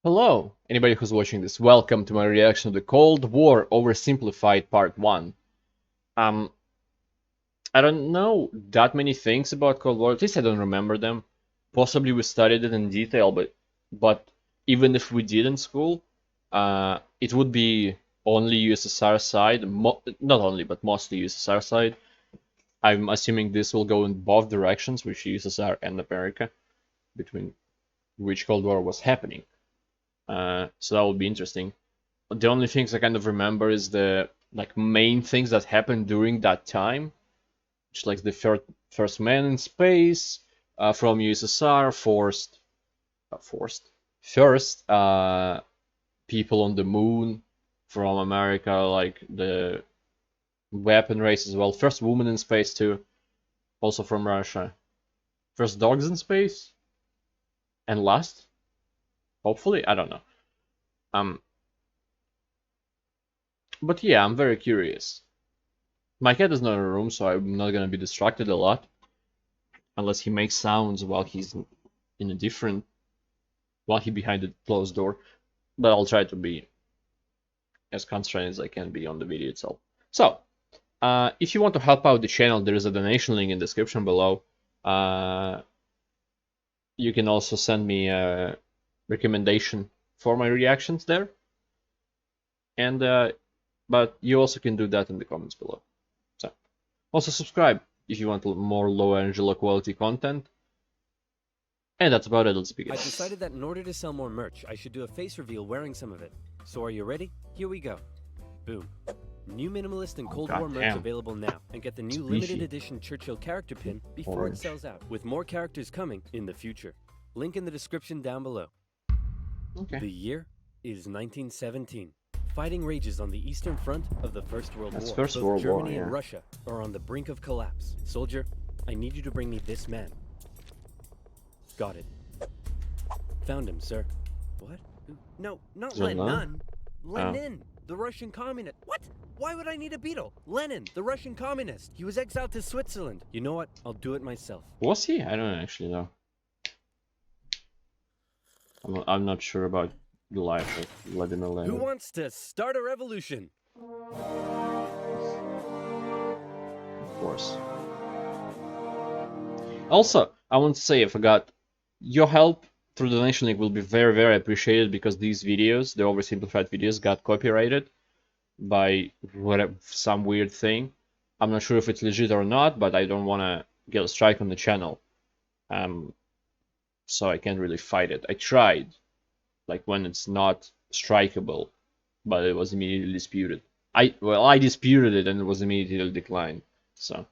Hello, anybody who's watching this, welcome to my reaction to the Cold War Oversimplified Part 1. Um, I don't know that many things about Cold War, at least I don't remember them. Possibly we studied it in detail, but even if we did in school, it would be only USSR side, not only, but mostly USSR side. I'm assuming this will go in both directions, which USSR and America, between which Cold War was happening. So that will be interesting. The only things I kind of remember is the main things that happened during that time, which like the first man in space from USSR, first people on the moon from America, like the weapon race as well. First woman in space too, also from Russia. First dogs in space, and last, hopefully, I don't know. Um, but yeah, I'm very curious. My cat is not in a room, so I'm not gonna be distracted a lot. Unless he makes sounds while he's in a different... while he's behind a closed door. But I'll try to be as constrained as I can be on the video itself. So, if you want to help out the channel, there is a donation link in the description below. You can also send me a recommendation for my reactions there. And but you also can do that in the comments below. So, also subscribe if you want more low energy, low quality content. And that's about it. Let's begin. I decided that in order to sell more merch, I should do a face reveal wearing some of it. So are you ready? Here we go. Boom. New minimalist and Cold War merch available now, and get the new limited edition Churchill character pin before it sells out, with more characters coming in the future. Link in the description down below. Okay. The year is 1917. Fighting rages on the Eastern Front of the First World War. Both Germany and Russia are on the brink of collapse. Soldier, I need you to bring me this man. Got it. Found him, sir. What? No, not Lenin. Lenin, the Russian communist. What? Why would I need a beetle? Lenin, the Russian communist. He was exiled to Switzerland. You know what? I'll do it myself. Was he? I don't actually know. I'm not sure about the life of Vladimir Lenin. Who wants to start a revolution? Of course. Also, I want to say, I forgot, your help through the donation link will be very, very appreciated, because these videos, the oversimplified videos, got copyrighted by whatever, some weird thing. I'm not sure if it's legit or not, but I don't want to get a strike on the channel. So I can't really fight it. I tried, like when it's not strikeable, but it was immediately disputed. I disputed it and it was immediately declined. So.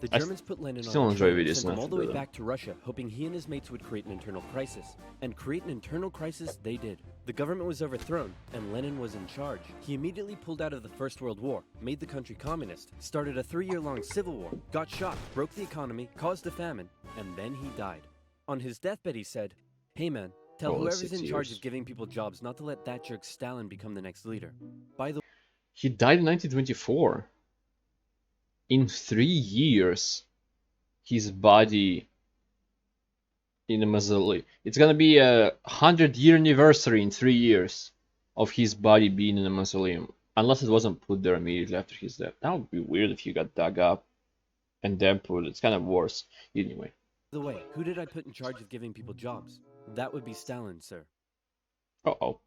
The Germans put Lenin on a train and sent him all the way back to Russia, hoping he and his mates would create an internal crisis. And create an internal crisis they did. The government was overthrown, and Lenin was in charge. He immediately pulled out of the First World War, made the country communist, started a 3-year-long civil war, got shot, broke the economy, caused a famine, and then he died. On his deathbed he said, "Hey man, tell whoever's in charge of giving people jobs not to let that jerk Stalin become the next leader." By the way, he died in 1924. In 3 years, his body in a mausoleum. It's gonna be a 100-year anniversary in 3 years of his body being in a mausoleum. Unless it wasn't put there immediately after his death. That would be weird if you got dug up and then put. It's kind of worse. Anyway. By the way, who did I put in charge of giving people jobs? That would be Stalin, sir. Uh-oh.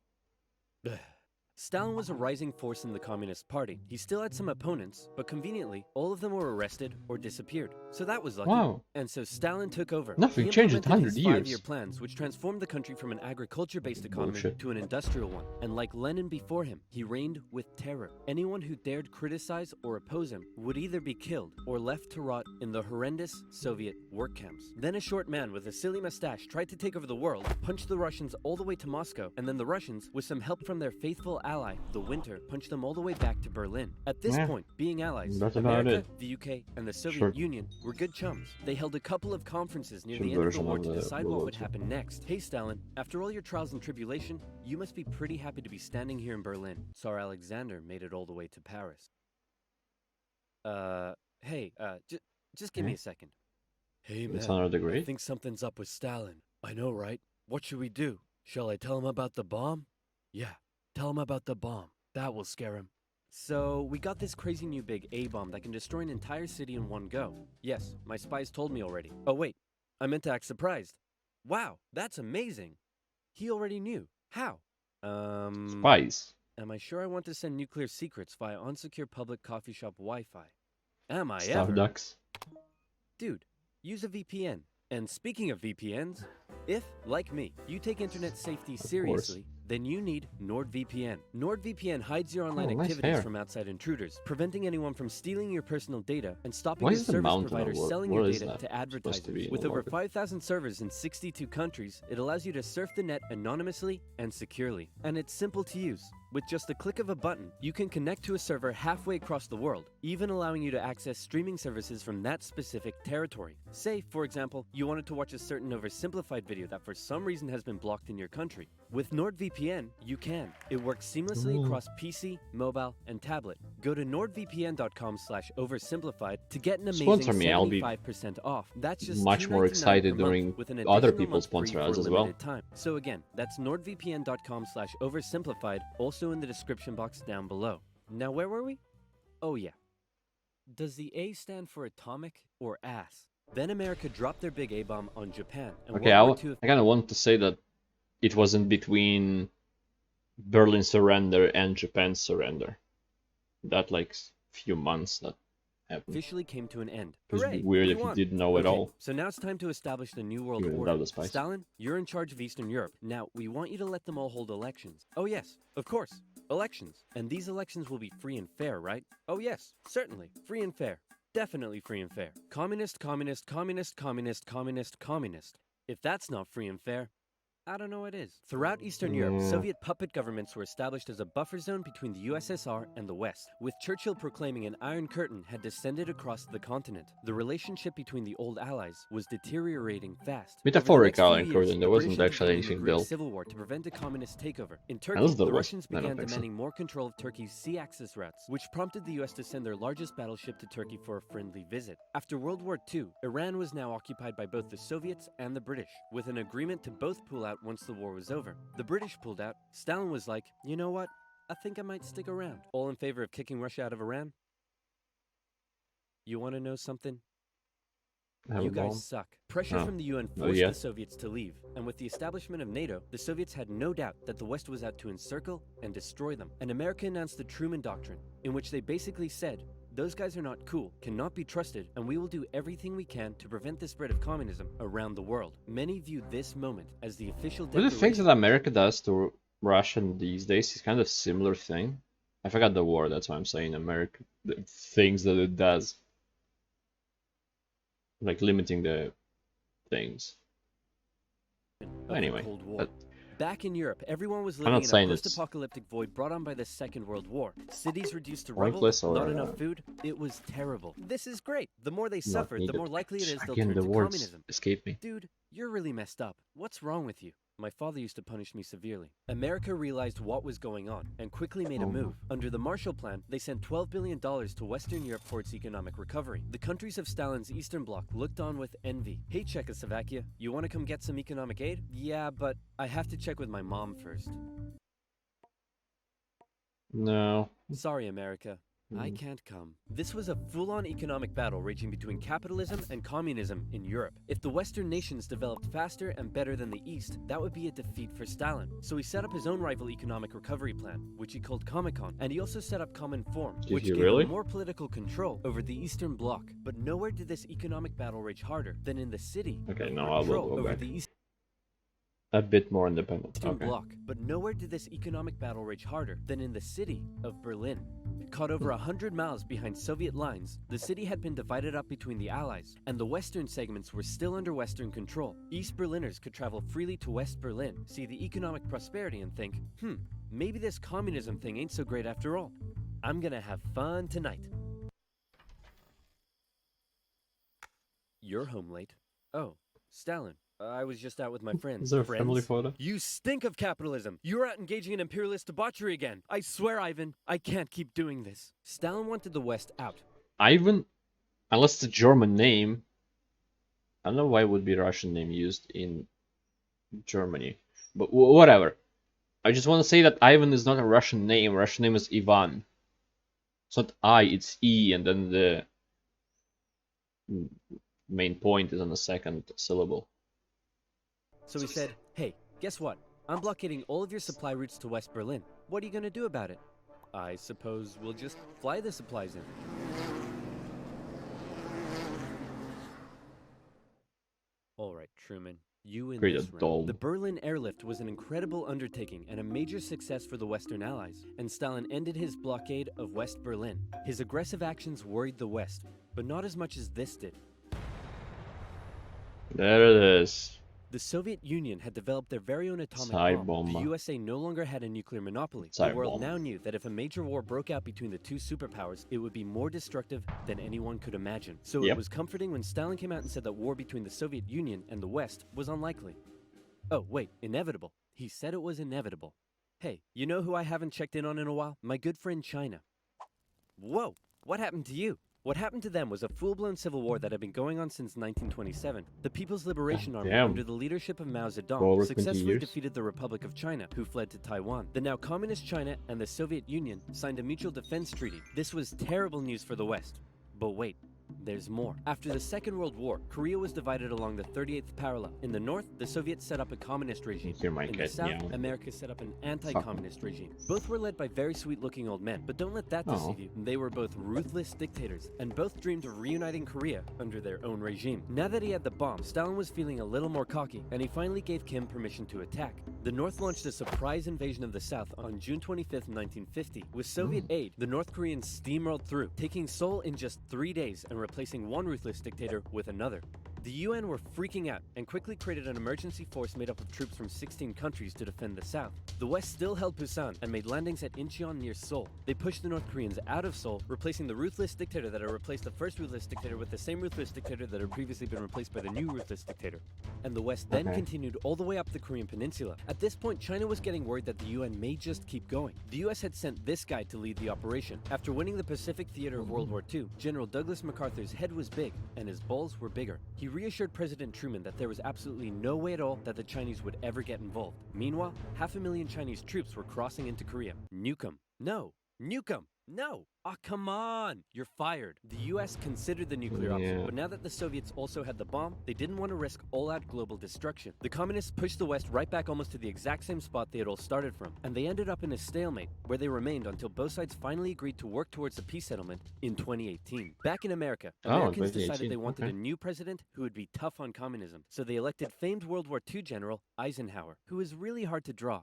Stalin was a rising force in the Communist Party. He still had some opponents, but conveniently, all of them were arrested or disappeared. So that was lucky. Wow. And so Stalin took over. Nothing changed in 100 years. 5-year plans, which transformed the country from an agriculture-based economy to an industrial one. And like Lenin before him, he reigned with terror. Anyone who dared criticize or oppose him would either be killed or left to rot in the horrendous Soviet work camps. Then a short man with a silly mustache tried to take over the world, punched the Russians all the way to Moscow, and then the Russians, with some help from their faithful ally, the Winter, punched them all the way back to Berlin. At this point, being allies, America, the UK, and the Soviet Union were good chums. They held a couple of conferences near the end of the war to decide what would happen next. Hey Stalin, after all your trials and tribulation, you must be pretty happy to be standing here in Berlin. Tsar Alexander made it all the way to Paris. Hey, just give me a second. Hey, man, Alexander the I Great? think something's up with Stalin. I know, right? What should we do? Shall I tell him about the bomb? Yeah, tell him about the bomb. That will scare him. So, we got this crazy new big A-bomb that can destroy an entire city in one go. Yes, my spies told me already. Oh wait, I meant to act surprised. Wow, that's amazing. He already knew. How? Spies. Am I sure I want to send nuclear secrets via unsecure public coffee shop Wi-Fi? Am I Stuff ever? ducks. Dude, use a VPN. And speaking of VPNs, if, like me, you take internet safety seriously, then you need NordVPN. NordVPN hides your online nice activities hair. from outside intruders, preventing anyone from stealing your personal data and stopping Why your is the service mountain providers award? selling What your is data that to supposed to advertisers. be in With the over market? 5,000 servers in 62 countries, it allows you to surf the net anonymously and securely. And it's simple to use. With just a click of a button, you can connect to a server halfway across the world, even allowing you to access streaming services from that specific territory. Say, for example, you wanted to watch a certain oversimplified video that for some reason has been blocked in your country. With NordVPN, you can. It works seamlessly across PC, mobile, and tablet. Go to nordvpn.com/oversimplified to get an amazing Sponsor me, I'll be 75% off. That's just much more $2.99 excited per month, during with an other additional people month free sponsor for ads a as well. limited time. So again, that's nordvpn.com/oversimplified, also in the description box down below. Now where were we? Oh yeah. Does the A stand for atomic or ass? Then America dropped their big A-bomb on Japan, and Okay, I World War II kind of want to say that it was in between Berlin's surrender and Japan's surrender. That like few months that happened. officially came to an end. It would be Hooray! weird we if you won. didn't know at Okay, all. so now it's time to establish the new world Even order. without the spice. Stalin, you're in charge of Eastern Europe. Now, we want you to let them all hold elections. Oh yes, of course, elections. And these elections will be free and fair, right? Oh yes, certainly, free and fair. Definitely free and fair. Communist, communist, communist, communist, communist, communist. If that's not free and fair, I don't know what is. Throughout Eastern Europe, Soviet puppet governments were established as a buffer zone between the USSR and the West, with Churchill proclaiming an Iron Curtain had descended across the continent. The relationship between the old allies was deteriorating fast. Metaphorical Over the Iron next few years, Curtain, there the wasn't British actually intervened in the anything Greek built. Civil War to prevent a communist takeover. In Turkey, Unless there the was. Russians I don't began think so. demanding more control of Turkey's sea access routes, which prompted the US to send their largest battleship to Turkey for a friendly visit. After World War II, Iran was now occupied by both the Soviets and the British, with an agreement to both pull out once the war was over. The British pulled out. Stalin was like, you know what? I think I might stick around. All in favor of kicking Russia out of Iran? You want to know something? You guys suck. Pressure from the UN forced the Soviets to leave, and with the establishment of NATO, the Soviets had no doubt that the West was out to encircle and destroy them. And America announced the Truman Doctrine, in which they basically said, those guys are not cool, cannot be trusted, and we will do everything we can to prevent the spread of communism around the world. Many view this moment as the official But the declaration. things that America does to Russia these days is kind of similar thing. I forgot the word, that's why I'm saying America. The things that it does. Like limiting the things. Anyway. Back in Europe, everyone was I'm living not in a saying it's post-apocalyptic void brought on by the Second World War. Cities reduced to rubble, pointless or not enough food. It was terrible. This is great. The more they not suffered, the needed. more likely it is they'll Again, turn the to words communism. escape me. Dude, you're really messed up. What's wrong with you? My father used to punish me severely. America realized what was going on and quickly made a move. Under the Marshall Plan, they sent $12 billion to Western Europe for its economic recovery. The countries of Stalin's Eastern Bloc looked on with envy. Hey, Czechoslovakia, you want to come get some economic aid? Yeah, but I have to check with my mom first. No. Sorry, America. I can't come. This was a full-on economic battle raging between capitalism and communism in Europe. If the Western nations developed faster and better than the East, that would be a defeat for Stalin. So he set up his own rival economic recovery plan, which he called Comecon, and he also set up Common Form, which gave him more political control over the Eastern Bloc. But nowhere did this economic battle rage harder than in the city. Okay, now I will go back. The a bit more independent. Eastern Bloc. But nowhere did this economic battle rage harder than in the city of Berlin. Caught over 100 miles behind Soviet lines, the city had been divided up between the Allies, and the western segments were still under Western control. East Berliners could travel freely to West Berlin, see the economic prosperity and think, maybe this communism thing ain't so great after all. I'm gonna have fun tonight. You're home late. Oh, Stalin. I was just out with my friends. Is there a family photo? You stink of capitalism. You're out engaging in imperialist debauchery again. I swear, Ivan, I can't keep doing this. Stalin wanted the West out. Ivan, unless it's a German name. I don't know why it would be a Russian name used in Germany, but whatever. I just want to say that Ivan is not a Russian name. Russian name is Ivan. It's not I, it's E, and then the main point is on the second syllable. So he said, hey, guess what? I'm blockading all of your supply routes to West Berlin. What are you going to do about it? I suppose we'll just fly the supplies in. All right, Truman, you in this room. The Berlin airlift was an incredible undertaking and a major success for the Western Allies, and Stalin ended his blockade of West Berlin. His aggressive actions worried the West, but not as much as this did. There it is. The Soviet Union had developed their very own atomic bomb. The USA no longer had a nuclear monopoly. The world now knew that if a major war broke out between the two superpowers, it would be more destructive than anyone could imagine. So it was comforting when Stalin came out and said that war between the Soviet Union and the West was unlikely. Oh, wait, inevitable. He said it was inevitable. Hey, you know who I haven't checked in on in a while? My good friend China. Whoa, what happened to you? What happened to them was a full-blown civil war that had been going on since 1927. The People's Liberation Army, under the leadership of Mao Zedong, successfully defeated the Republic of China, who fled to Taiwan. The now communist China and the Soviet Union signed a mutual defense treaty. This was terrible news for the West. But wait, there's more. After the Second World War, Korea was divided along the 38th parallel. In the north, the Soviets set up a communist regime. In the south, America set up an anti-communist regime. Both were led by very sweet-looking old men, but don't let that deceive you. They were both ruthless dictators, and both dreamed of reuniting Korea under their own regime. Now that he had the bomb, Stalin was feeling a little more cocky, and he finally gave Kim permission to attack. The North launched a surprise invasion of the South on June 25th, 1950. With Soviet aid, the North Koreans steamrolled through, taking Seoul in just 3 days and replacing one ruthless dictator with another. The UN were freaking out and quickly created an emergency force made up of troops from 16 countries to defend the South. The West still held Busan and made landings at Incheon near Seoul. They pushed the North Koreans out of Seoul, replacing the ruthless dictator that had replaced the first ruthless dictator with the same ruthless dictator that had previously been replaced by the new ruthless dictator. And the West then continued all the way up the Korean peninsula. At this point, China was getting worried that the UN may just keep going. The US had sent this guy to lead the operation. After winning the Pacific theater of World War II, General Douglas MacArthur's head was big and his balls were bigger. He reassured President Truman that there was absolutely no way at all that the Chinese would ever get involved. Meanwhile, 500,000 Chinese troops were crossing into Korea. Nuke 'em. No. Nuke 'em. No! Ah, come on! You're fired. The US considered the nuclear option, but now that the Soviets also had the bomb, they didn't want to risk all-out global destruction. The communists pushed the West right back almost to the exact same spot they had all started from, and they ended up in a stalemate, where they remained until both sides finally agreed to work towards a peace settlement in 2018. Back in America, Americans decided they wanted a new president who would be tough on communism, so they elected famed World War II General Eisenhower, who was really hard to draw.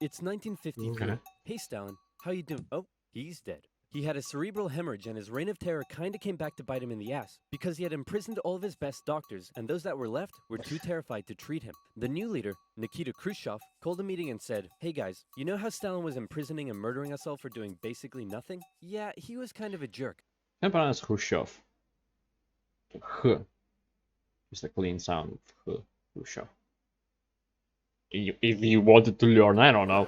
It's 1953. Hey Stalin, how you doing? Oh, he's dead. He had a cerebral hemorrhage and his reign of terror kinda came back to bite him in the ass because he had imprisoned all of his best doctors and those that were left were too terrified to treat him. The new leader, Nikita Khrushchev, called a meeting and said, "Hey guys, you know how Stalin was imprisoning and murdering us all for doing basically nothing? Yeah, he was kind of a jerk." I pronounce Khrushchev. H. Just a clean sound of H. Khrushchev. If you wanted to learn, I don't know.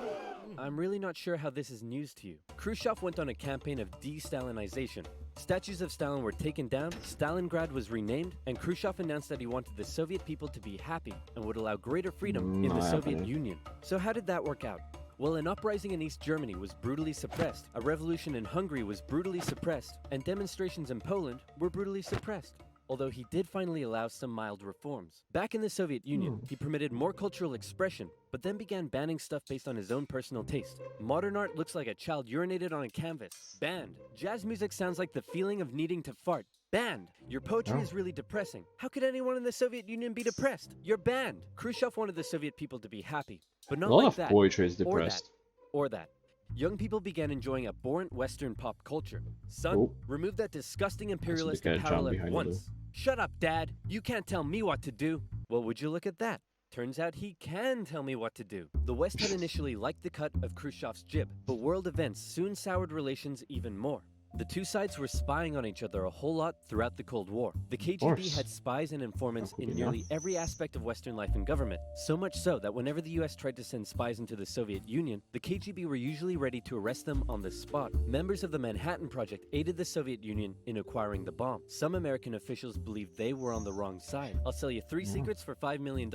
I'm really not sure how this is news to you. Khrushchev went on a campaign of De-Stalinization. Statues of Stalin were taken down, Stalingrad was renamed, and Khrushchev announced that he wanted the Soviet people to be happy and would allow greater freedom in the Soviet Union. So how did that work out? Well, an uprising in East Germany was brutally suppressed, a revolution in Hungary was brutally suppressed, and demonstrations in Poland were brutally suppressed. Although he did finally allow some mild reforms. Back in the Soviet Union, he permitted more cultural expression, but then began banning stuff based on his own personal taste. Modern art looks like a child urinated on a canvas. Banned. Jazz music sounds like the feeling of needing to fart. Banned. Your poetry is really depressing. How could anyone in the Soviet Union be depressed? You're banned. Khrushchev wanted the Soviet people to be happy, but not like that. A lot of poetry is depressed. Or that. Young people began enjoying abhorrent Western pop culture. Son, remove that disgusting imperialistic parallel at once. Shut up, Dad. You can't tell me what to do. Well, would you look at that? Turns out he can tell me what to do. The West had initially liked the cut of Khrushchev's jib, but world events soon soured relations even more. The two sides were spying on each other a whole lot throughout the Cold War. The KGB had spies and informants in nearly every aspect of Western life and government, so much so that whenever the US tried to send spies into the Soviet Union, the KGB were usually ready to arrest them on the spot. Members of the Manhattan Project aided the Soviet Union in acquiring the bomb. Some American officials believed they were on the wrong side. I'll sell you 3 secrets for $5 million.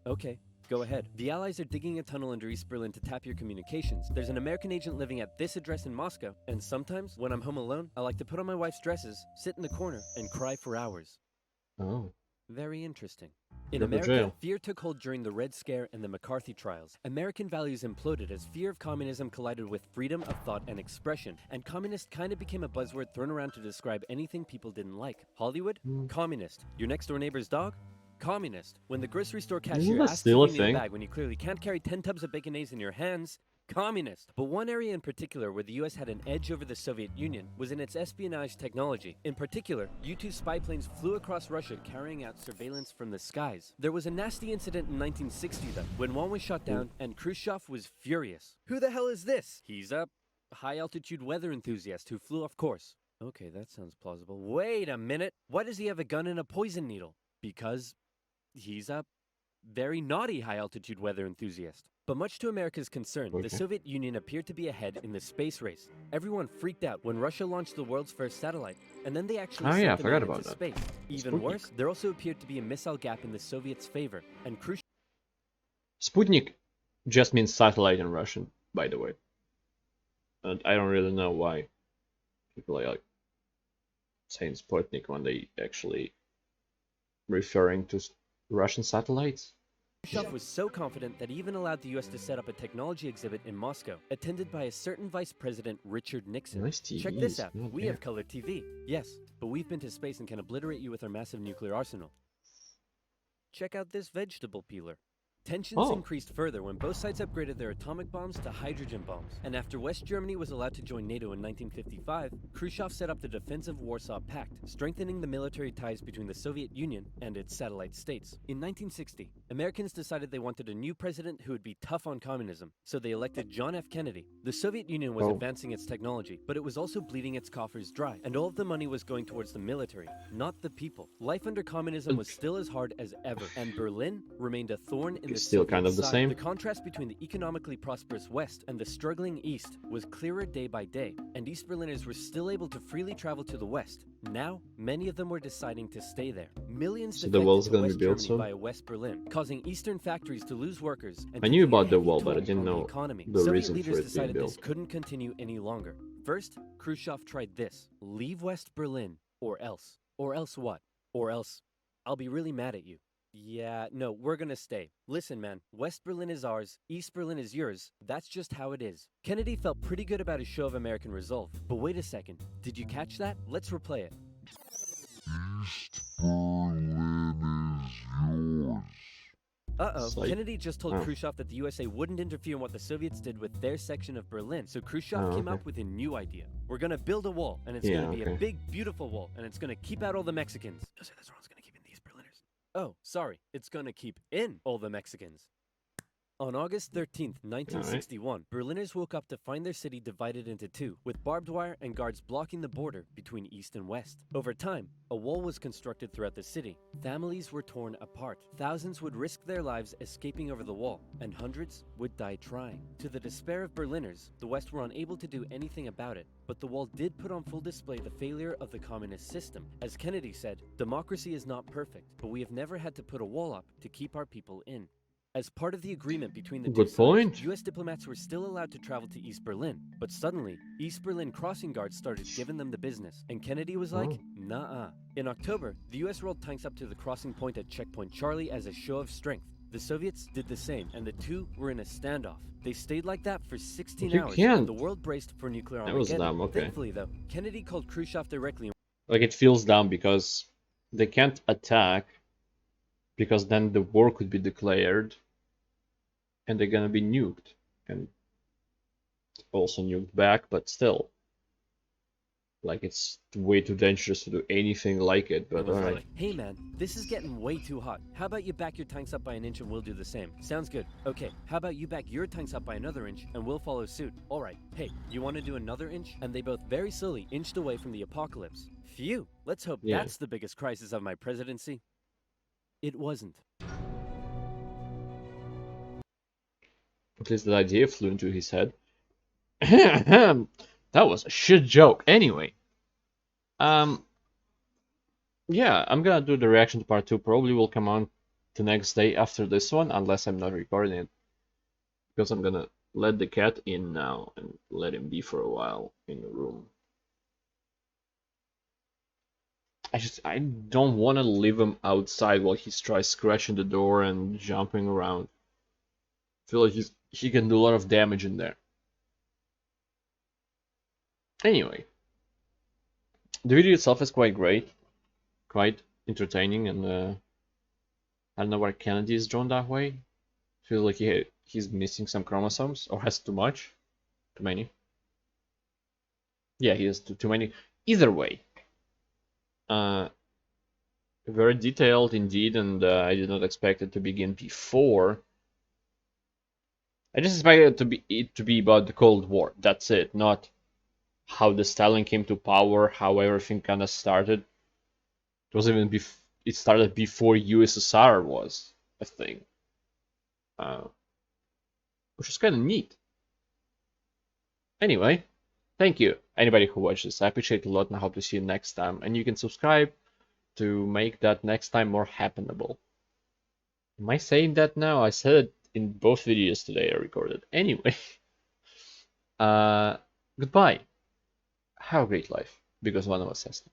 Okay. Go ahead. The Allies are digging a tunnel under East Berlin to tap your communications. There's an American agent living at this address in Moscow, and sometimes, when I'm home alone, I like to put on my wife's dresses, sit in the corner, and cry for hours. Oh. Very interesting. In America, fear took hold during the Red Scare and the McCarthy trials. American values imploded as fear of communism collided with freedom of thought and expression, and communist kind of became a buzzword thrown around to describe anything people didn't like. Hollywood? Communist. Your next door neighbor's dog? Communist. When the grocery store cashier asks you to give you a bag when you clearly can't carry 10 tubs of baconaise in your hands, communist. But one area in particular where the US had an edge over the Soviet Union was in its espionage technology. In particular, U-2 spy planes flew across Russia carrying out surveillance from the skies. There was a nasty incident in 1960 though, when one was shot down and Khrushchev was furious. Who the hell is this? He's a high-altitude weather enthusiast who flew off course. Okay, that sounds plausible. Wait a minute. Why does he have a gun and a poison needle? Because he's a very naughty high-altitude weather enthusiast. But much to America's concern, the Soviet Union appeared to be ahead in the space race. Everyone freaked out when Russia launched the world's first satellite, and then they actually sent them into space. Even worse, there also appeared to be a missile gap in the Soviets' favor, and Khrushchev... Sputnik just means satellite in Russian, by the way. And I don't really know why people are like saying Sputnik when they actually referring to Russian satellites. Khrushchev was so confident that he even allowed the US to set up a technology exhibit in Moscow, attended by a certain Vice President Richard Nixon. Nice TVs. Check this out. We have color TV. Yes, but we've been to space and can obliterate you with our massive nuclear arsenal. Check out this vegetable peeler. Tensions increased further when both sides upgraded their atomic bombs to hydrogen bombs. And after West Germany was allowed to join NATO in 1955, Khrushchev set up the Defensive Warsaw Pact, strengthening the military ties between the Soviet Union and its satellite states. In 1960, Americans decided they wanted a new president who would be tough on communism, so they elected John F. Kennedy. The Soviet Union was advancing its technology, but it was also bleeding its coffers dry, and all of the money was going towards the military, not the people. Life under communism was still as hard as ever, and Berlin remained a thorn in still kind of the same. The contrast between the economically prosperous West and the struggling East was clearer day by day, and East Berliners were still able to freely travel to the West. Now, many of them were deciding to stay there. Millions defected to West Germany via West Berlin, causing Eastern factories to lose workers. And I knew about the wall, but I didn't know the Soviet reason leaders for it decided being this built. couldn't continue any longer. First, Khrushchev tried this: leave West Berlin, or else. Or else what? Or else I'll be really mad at you. Yeah, no, we're gonna stay. Listen, man, West Berlin is ours, East Berlin is yours. That's just how it is. Kennedy felt pretty good about his show of American resolve. But wait a second, did you catch that? Let's replay it. East Berlin is yours. Uh-oh, Kennedy just told Khrushchev that the USA wouldn't interfere in what the Soviets did with their section of Berlin. So Khrushchev came up with a new idea. We're gonna build a wall, and it's gonna be a big, beautiful wall, and it's gonna keep out all the Mexicans. Don't say that's wrong, it's gonna keep in these Berliners. Oh, sorry, it's gonna keep in all the Mexicans. On August 13th, 1961, Berliners woke up to find their city divided into two, with barbed wire and guards blocking the border between East and West. Over time, a wall was constructed throughout the city. Families were torn apart. Thousands would risk their lives escaping over the wall, and hundreds would die trying. To the despair of Berliners, the West were unable to do anything about it, but the wall did put on full display the failure of the communist system. As Kennedy said, democracy is not perfect, but we have never had to put a wall up to keep our people in. As part of the agreement between the two sides, U.S. diplomats were still allowed to travel to East Berlin, but suddenly, East Berlin crossing guards started giving them the business, and Kennedy was like, nah. In October, the U.S. rolled tanks up to the crossing point at Checkpoint Charlie as a show of strength. The Soviets did the same, and the two were in a standoff. They stayed like that for 16 hours, and the world braced for nuclear Armageddon. Thankfully, though, Kennedy called Khrushchev directly. Like, it feels dumb because they can't attack, because then the war could be declared, and they're gonna be nuked, and also nuked back, but still. Like it's way too dangerous to do anything like it, but alright. Like, hey man, this is getting way too hot. How about you back your tanks up by an inch and we'll do the same? Sounds good. Okay, how about you back your tanks up by another inch and we'll follow suit? Alright, hey, you want to do another inch? And they both very slowly inched away from the apocalypse. Phew, let's hope that's the biggest crisis of my presidency. It wasn't. At least that idea flew into his head. That was a shit joke. Anyway. Yeah, I'm gonna do the reaction to part 2. Probably will come on the next day after this one, unless I'm not recording it. Because I'm gonna let the cat in now and let him be for a while in the room. I don't want to leave him outside while he tries scratching the door and jumping around. I feel like he can do a lot of damage in there. Anyway, the video itself is quite great, quite entertaining, and I don't know why Kennedy is drawn that way. I feel like he's missing some chromosomes or has too much, too many. Yeah, he has too many. Either way, very detailed indeed, and I did not expect it to begin before. I just expected it to be about the Cold War. That's it, not how the Stalin came to power, how everything kind of started. It was even it started before USSR was a thing, which is kind of neat. Anyway, thank you anybody who watched this. I appreciate it a lot, and I hope to see you next time. And you can subscribe to make that next time more happenable. Am I saying that now? I said it in both videos today I recorded. Anyway, goodbye. Have a great life, because one of us has to.